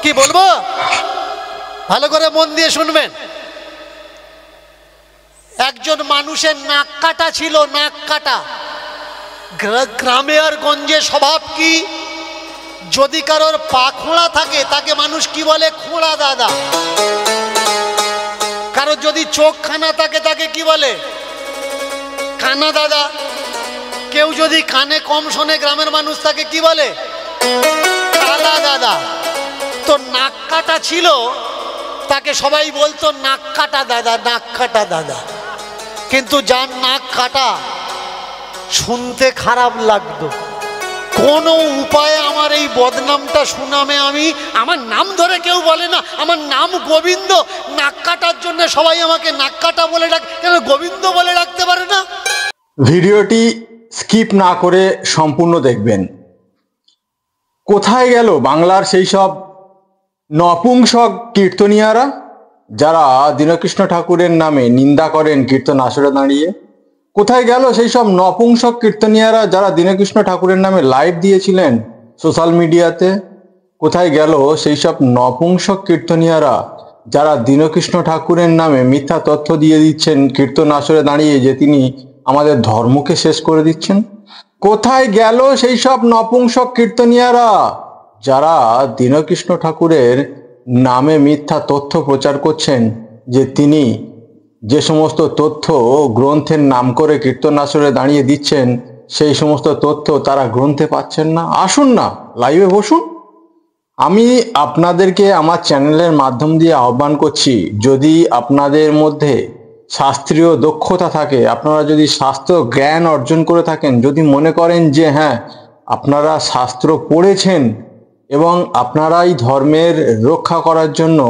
কি বলবো? ভালো করে মন দিয়ে শুনবেন। একজন মানুষের নাক কাটা ছিল, নাক কাটা। গ্রামে আর গঞ্জে স্বভাব কি, যদি কারোর পা খোঁড়া থাকে তাকে মানুষ কি বলে? খোঁড়া দাদা। কারোর যদি চোখ খানা থাকে তাকে কি বলে? কানা দাদা। কেউ যদি কানে কম শোনে গ্রামের মানুষ তাকে কি বলে? কালা দাদা। তো নাক কাটা ছিল, তাকে সবাই বলতো নাক কাটা দাদা, নাক কাটা দাদা। কিন্তু যার নাক কাটা শুনতে খারাপ লাগতো, কোনো উপায়ে আমার এই বদনামটা শুনামে আমি, আমার নাম ধরে কেউ বলে না, আমার নাম গোবিন্দ, নাক কাটার জন্য সবাই আমাকে নাক কাটা বলে ডাকে, কেন গোবিন্দ বলে ডাকতে পারে না? ভিডিওটি স্কিপ না করে সম্পূর্ণ দেখবেন। কোথায় গেল বাংলার সেই সব নপুংসক কীর্তনিয়ারা যারা দীনকৃষ্ণ ঠাকুরের নামে নিন্দা করেন কীর্তন আসরে দাঁড়িয়ে? কোথায় গেল সেই সব নপুংসক কীর্তনিয়ারা যারা দীনকৃষ্ণ ঠাকুরের নামে লাইভ দিয়েছিলেন সোশ্যাল মিডিয়াতে? কোথায় গেল সেই সব নপুংসক কীর্তনিয়ারা যারা দীনকৃষ্ণ ঠাকুরের নামে মিথ্যা তথ্য দিয়ে দিচ্ছেন কীর্তন আসরে দাঁড়িয়ে যে তিনি আমাদের ধর্মকে শেষ করে দিচ্ছেন? কোথায় গেল সেই সব নপুংসক কীর্তনিয়ারা যারা দীনকৃষ্ণ ঠাকুরের নামে মিথ্যা তথ্য প্রচার করছেন যে তিনি যে সমস্ত তথ্য গ্রন্থের নাম করে কীর্তন আসরে দাঁড়িয়ে দিচ্ছেন সেই সমস্ত তথ্য তারা গ্রন্থে পাচ্ছেন না? আসুন না, লাইভে বসুন। আমি আপনাদেরকে আমার চ্যানেলের মাধ্যম দিয়ে আহ্বান করছি, যদি আপনাদের মধ্যে শাস্ত্রীয় দক্ষতা থাকে, আপনারা যদি শাস্ত্র জ্ঞান অর্জন করে থাকেন, যদি মনে করেন যে হ্যাঁ আপনারা শাস্ত্র পড়েছেন এবং আপনারাই ধর্মের রক্ষা করার জন্য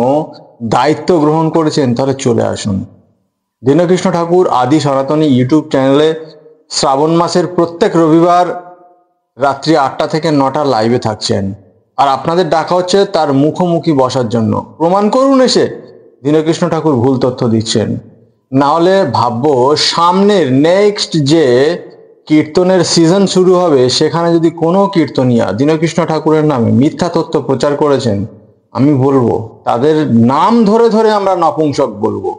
দায়িত্ব গ্রহণ করেছেন, তাহলে চলে আসুন। দীনকৃষ্ণ ঠাকুর আদি সনাতনী ইউটিউব চ্যানেলে শ্রাবণ মাসের প্রত্যেক রবিবার রাত্রি 8টা থেকে 9টা লাইভে থাকছেন, আর আপনাদের ডাকা হচ্ছে তার মুখোমুখি বসার জন্য। প্রমাণ করুন এসে দীনকৃষ্ণ ঠাকুর ভুল তথ্য দিচ্ছেন। না হলে ভাববো সামনের নেক্সট যে কীর্তনের সিজন শুরু হবে সেখানে যদি কোনো কীর্তনিয়া দীনকৃষ্ণ ঠাকুরের নামে মিথ্যা তথ্য প্রচার করেছেন, আমি বলবো তাদের নাম ধরে ধরে আমরা নপুংসক বলবো।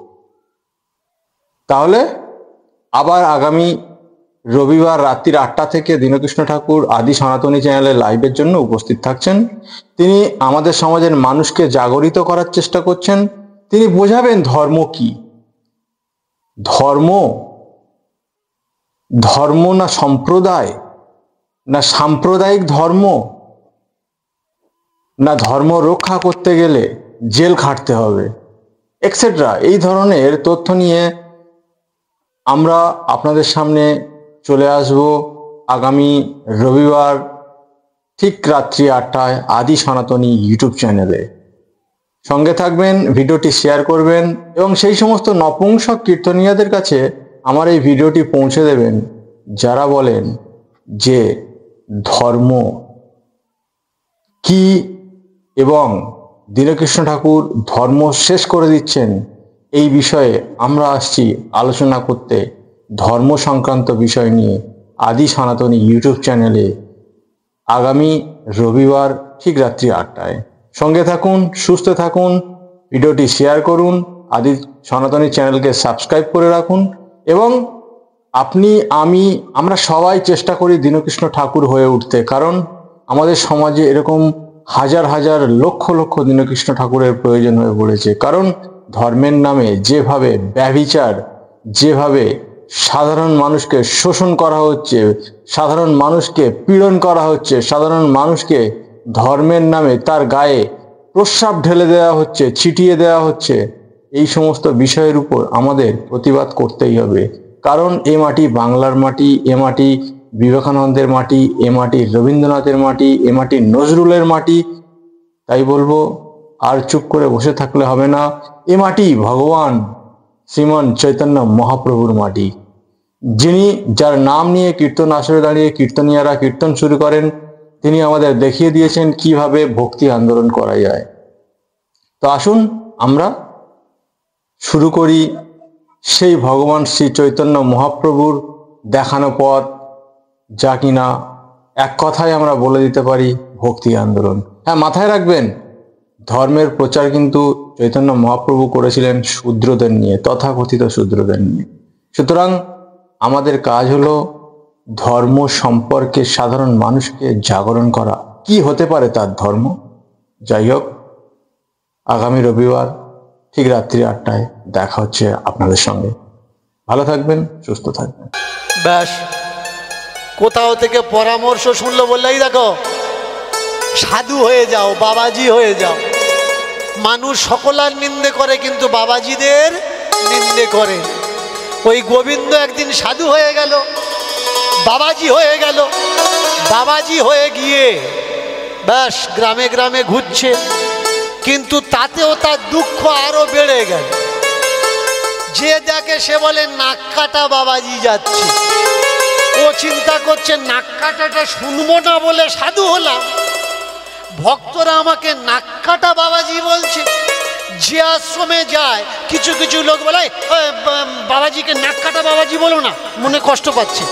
তাহলে আবার আগামী রবিবার রাত্রির 8টা থেকে দীনকৃষ্ণ ঠাকুর আদি সনাতনী চ্যানেলে লাইভের জন্য উপস্থিত থাকছেন। তিনি আমাদের সমাজের মানুষকে জাগরিত করার চেষ্টা করছেন। তিনি বোঝাবেন ধর্ম কি। ধর্ম ধর্ম না সম্প্রদায়, না সাম্প্রদায়িক ধর্ম, না ধর্ম রক্ষা করতে গেলে জেল খাটতে হবে, এক্সেট্রা। এই ধরনের তথ্য নিয়ে আমরা আপনাদের সামনে চলে আসব আগামী রবিবার ঠিক রাত্রি 8টায় আদি সনাতনী ইউটিউব চ্যানেলে। সঙ্গে থাকবেন, ভিডিওটি শেয়ার করবেন এবং সেই সমস্ত নপুংসক কীর্তনিয়াদের কাছে আমার এই ভিডিওটি পৌঁছে দেবেন যারা বলেন যে ধর্ম কি এবং দীনকৃষ্ণ ঠাকুর ধর্ম শেষ করে দিচ্ছেন। এই বিষয়ে আমরা আসছি আলোচনা করতে ধর্ম সংক্রান্ত বিষয় নিয়ে আদি সনাতনী ইউটিউব চ্যানেলে আগামী রবিবার ঠিক রাত্রি 8টায়। সঙ্গে থাকুন, সুস্থ থাকুন, ভিডিওটি শেয়ার করুন, আদি সনাতনী চ্যানেলকে সাবস্ক্রাইব করে রাখুন এবং আমরা সবাই চেষ্টা করি দীনকৃষ্ণ ঠাকুর হয়ে উঠতে। কারণ আমাদের সমাজে এরকম হাজার হাজার লক্ষ লক্ষ দীনকৃষ্ণ ঠাকুরের প্রয়োজন হয়ে পড়েছে। কারণ ধর্মের নামে যেভাবে ব্যভিচার, যেভাবে সাধারণ মানুষকে শোষণ করা হচ্ছে, সাধারণ মানুষকে পীড়ন করা হচ্ছে, সাধারণ মানুষকে ধর্মের নামে তার গায়ে প্রস্রাব ঢেলে দেওয়া হচ্ছে, ছিটিয়ে দেওয়া হচ্ছে, এই সমস্ত বিষয়ের উপর আমাদের প্রতিবাদ করতেই হবে। কারণ এ মাটি বাংলার মাটি, এ মাটি বিবেকানন্দের মাটি, এ মাটি রবীন্দ্রনাথের মাটি, এ মাটি নজরুলের মাটি। তাই বলবো আর চুপ করে বসে থাকলে হবে না। এ মাটি ভগবান শ্রীমান চৈতন্য মহাপ্রভুর মাটি, যিনি যার নাম নিয়ে কীর্তন আসরে দাঁড়িয়ে কীর্তনিয়ারা কীর্তন শুরু করেন। তিনি আমাদের দেখিয়ে দিয়েছেন কিভাবে ভক্তি আন্দোলন করা যায়। তো আসুন আমরা শুরু করি সেই ভগবান শ্রী চৈতন্য মহাপ্রভুর দেখানো পথ, যা কিনা এক কথায় আমরা বলে দিতে পারি ভক্তি আন্দোলন। হ্যাঁ, মাথায় রাখবেন ধর্মের প্রচার কিন্তু চৈতন্য মহাপ্রভু করেছিলেন শূদ্রদের নিয়ে, তথাকথিত শূদ্রদের নিয়ে। সুতরাং আমাদের কাজ হলো ধর্ম সম্পর্কে সাধারণ মানুষকে জাগরণ করা, কি হতে পারে তার ধর্ম। যাই হোক, আগামী রবিবার ঠিক রাত্রি 8টায় দেখা হচ্ছে আপনাদের সঙ্গে। ভালো থাকবেন, সুস্থ থাকবেন। ব্যাস, কোথাও থেকে পরামর্শ শুনলো বললেই দেখো সাধু হয়ে যাও, বাবাজি হয়ে যাও। মানুষ সকলার নিন্দে করে কিন্তু বাবাজিদের নিন্দে করে। ওই গোবিন্দ একদিন সাধু হয়ে গেল, বাবাজি হয়ে গেল। বাবাজি হয়ে গিয়ে ব্যাস গ্রামে গ্রামে ঘুরছে, কিন্তু তাতেও তার দুঃখ আরো বেড়ে গেল। যে দেখে সে বলে নাক কাটা বাবাজি যাচ্ছে। ও চিন্তা করছে নাক কাটাটা শুনবো না বলে সাধু হলাম, ভক্তরা আমাকে নাক কাটা বাবাজি বলছে। যে আশ্রমে যায় কিছু কিছু লোক বলে বাবাজিকে নাক কাটা বাবাজি বলো না, মনে কষ্ট পাচ্ছে।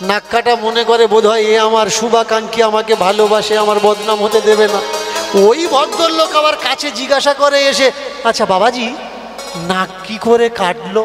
নাক কাটা মনে করে বোধহয় এ আমার শুভাকাঙ্ক্ষী, আমাকে ভালোবাসে, আমার বদনাম হতে দেবে না। ওই ভদ্রলোক আবার কাছে জিজ্ঞাসা করে এসে, আচ্ছা বাবাজি নাক কি করে কাটলো?